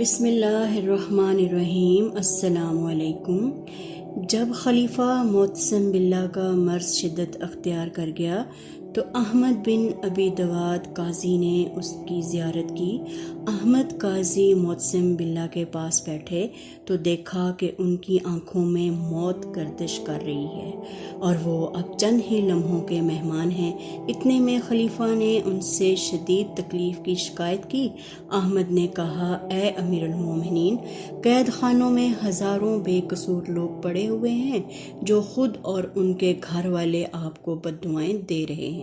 بسم اللہ الرحمن الرحیم۔ السلام علیکم۔ جب خلیفہ معتصم باللہ کا مرض شدت اختیار کر گیا تو احمد بن ابی دواد قاضی نے اس کی زیارت کی۔ احمد قاضی معتصم باللہ کے پاس بیٹھے تو دیکھا کہ ان کی آنکھوں میں موت گردش کر رہی ہے اور وہ اب چند ہی لمحوں کے مہمان ہیں۔ اتنے میں خلیفہ نے ان سے شدید تکلیف کی شکایت کی۔ احمد نے کہا، اے امیر المومنین، قید خانوں میں ہزاروں بے قصور لوگ پڑے ہوئے ہیں جو خود اور ان کے گھر والے آپ کو بد دعائیں دے رہے ہیں،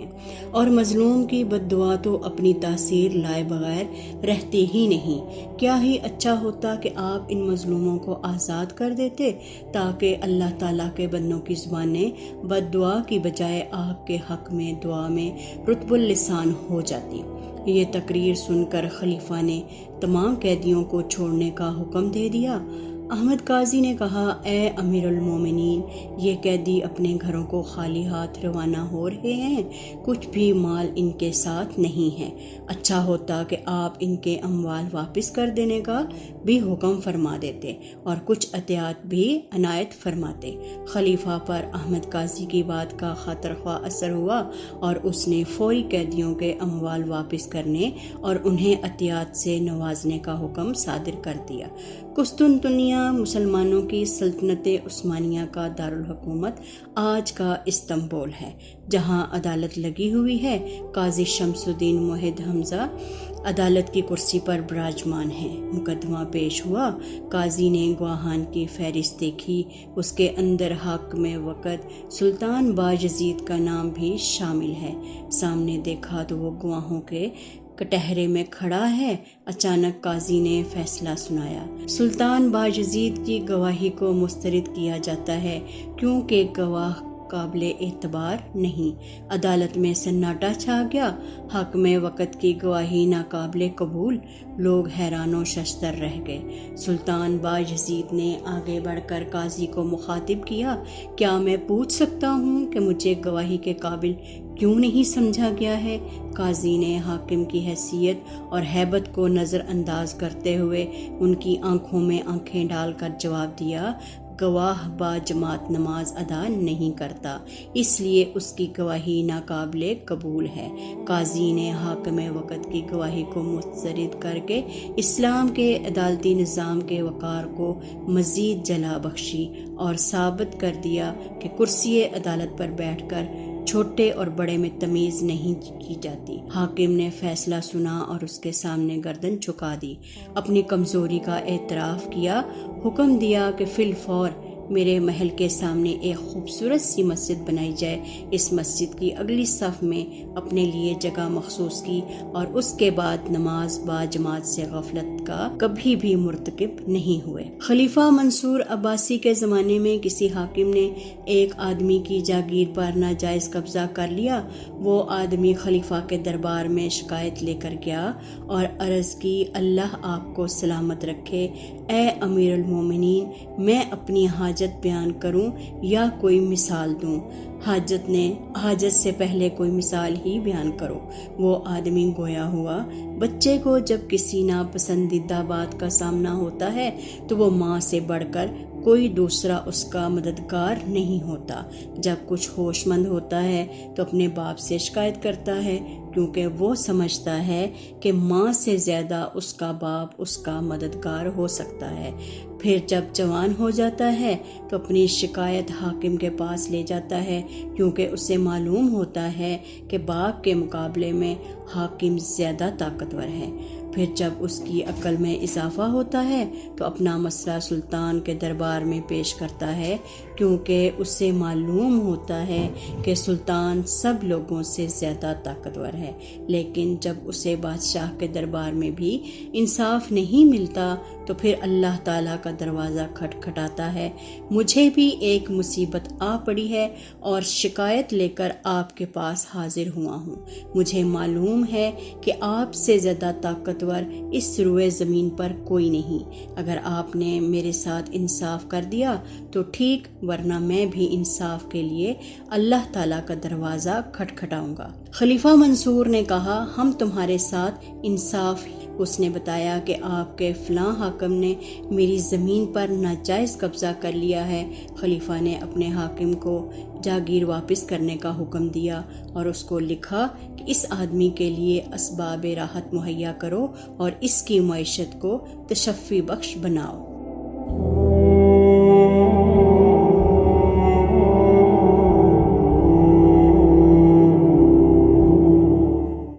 اور مظلوم کی بد دعا تو اپنی تاثیر لائے بغیر رہتی ہی نہیں۔ کیا ہی اچھا ہوتا کہ آپ ان مظلوموں کو آزاد کر دیتے تاکہ اللہ تعالیٰ کے بندوں کی زبانیں بد دعا کی بجائے آپ کے حق میں دعا میں رطب اللسان ہو جاتی۔ یہ تقریر سن کر خلیفہ نے تمام قیدیوں کو چھوڑنے کا حکم دے دیا۔ احمد قاضی نے کہا، اے امیر المومنین، یہ قیدی اپنے گھروں کو خالی ہاتھ روانہ ہو رہے ہیں، کچھ بھی مال ان کے ساتھ نہیں ہے۔ اچھا ہوتا کہ آپ ان کے اموال واپس کر دینے کا بھی حکم فرما دیتے اور کچھ عطیات بھی عنایت فرماتے۔ خلیفہ پر احمد قاضی کی بات کا خاطر خواہ اثر ہوا اور اس نے فوری قیدیوں کے اموال واپس کرنے اور انہیں عطیات سے نوازنے کا حکم صادر کر دیا۔ قسطنطنیہ مسلمانوں کی سلطنت عثمانیہ کا دارالحکومت آج کا استنبول ہے، جہاں عدالت لگی ہوئی ہے۔ قاضی شمس الدین موحد حمزہ عدالت کی کرسی پر براجمان ہیں۔ مقدمہ پیش ہوا۔ قاضی نے گواہان کی فہرست دیکھی، اس کے اندر حاکم وقت سلطان باجزید کا نام بھی شامل ہے۔ سامنے دیکھا تو وہ گواہوں کے کٹہرے میں کھڑا ہے۔ اچانک قاضی نے فیصلہ سنایا۔ سلطان باجزید کی گواہی کو مسترد کیا جاتا ہے کیونکہ گواہ قابل اعتبار نہیں۔ عدالت میں سناٹا چھا گیا۔ حاکم وقت کی گواہی ناقابل قبول۔ لوگ حیران و ششدر رہ گئے۔ سلطان باجزید نے آگے بڑھ کر قاضی کو مخاطب کیا، کیا میں پوچھ سکتا ہوں کہ مجھے گواہی کے قابل کیوں نہیں سمجھا گیا ہے؟ قاضی نے حاکم کی حیثیت اور ہیبت کو نظر انداز کرتے ہوئے ان کی آنکھوں میں آنکھیں ڈال کر جواب دیا، گواہ با جماعت نماز ادا نہیں کرتا، اس لیے اس کی گواہی ناقابل قبول ہے۔ قاضی نے حاکم وقت کی گواہی کو مسترد کر کے اسلام کے عدالتی نظام کے وقار کو مزید جلا بخشی اور ثابت کر دیا کہ کرسی عدالت پر بیٹھ کر چھوٹے اور بڑے میں تمیز نہیں کی جاتی۔ حاکم نے فیصلہ سنا اور اس کے سامنے گردن جھکا دی، اپنی کمزوری کا اعتراف کیا، حکم دیا کہ فی الفور میرے محل کے سامنے ایک خوبصورت سی مسجد بنائی جائے۔ اس مسجد کی اگلی صف میں اپنے لیے جگہ مخصوص کی اور اس کے بعد نماز با جماعت سے غفلت کا کبھی بھی مرتکب نہیں ہوئے۔ خلیفہ منصور عباسی کے زمانے میں کسی حاکم نے ایک آدمی کی جاگیر پر ناجائز قبضہ کر لیا۔ وہ آدمی خلیفہ کے دربار میں شکایت لے کر گیا اور عرض کی، اللہ آپ کو سلامت رکھے، اے امیر المومنین، میں اپنی حاجت بیان کروں یا کوئی مثال دوں؟ حاجت سے پہلے کوئی مثال ہی بیان کرو۔ وہ آدمی گویا ہوا، بچے کو جب کسی ناپسندیدہ بات کا سامنا ہوتا ہے تو وہ ماں سے بڑھ کر کوئی دوسرا اس کا مددگار نہیں ہوتا۔ جب کچھ ہوش مند ہوتا ہے تو اپنے باپ سے شکایت کرتا ہے کیونکہ وہ سمجھتا ہے کہ ماں سے زیادہ اس کا باپ اس کا مددگار ہو سکتا ہے۔ پھر جب جوان ہو جاتا ہے تو اپنی شکایت حاکم کے پاس لے جاتا ہے کیونکہ اسے معلوم ہوتا ہے کہ باپ کے مقابلے میں حاکم زیادہ طاقتور ہے۔ پھر جب اس کی عقل میں اضافہ ہوتا ہے تو اپنا مسئلہ سلطان کے دربار میں پیش کرتا ہے کیونکہ اسے معلوم ہوتا ہے کہ سلطان سب لوگوں سے زیادہ طاقتور ہے۔ لیکن جب اسے بادشاہ کے دربار میں بھی انصاف نہیں ملتا تو پھر اللہ تعالیٰ کا دروازہ کھٹکھٹاتا ہے، مجھے بھی ایک مصیبت آ پڑی ہے اور شکایت لے کر آپ کے پاس حاضر ہوا ہوں۔ مجھے معلوم ہے کہ آپ سے زیادہ طاقتور اس روئے زمین پر کوئی نہیں۔ اگر آپ نے میرے ساتھ انصاف کر دیا تو ٹھیک، ورنہ میں بھی انصاف کے لیے اللہ تعالیٰ کا دروازہ کھٹکھٹاؤں گا۔ خلیفہ منصور نے کہا، ہم تمہارے ساتھ انصاف اس نے بتایا کہ آپ کے فلاں حاکم نے میری زمین پر ناجائز قبضہ کر لیا ہے۔ خلیفہ نے اپنے حاکم کو جاگیر واپس کرنے کا حکم دیا اور اس کو لکھا کہ اس آدمی کے لیے اسباب راحت مہیا کرو اور اس کی معیشت کو تشفی بخش بناؤ۔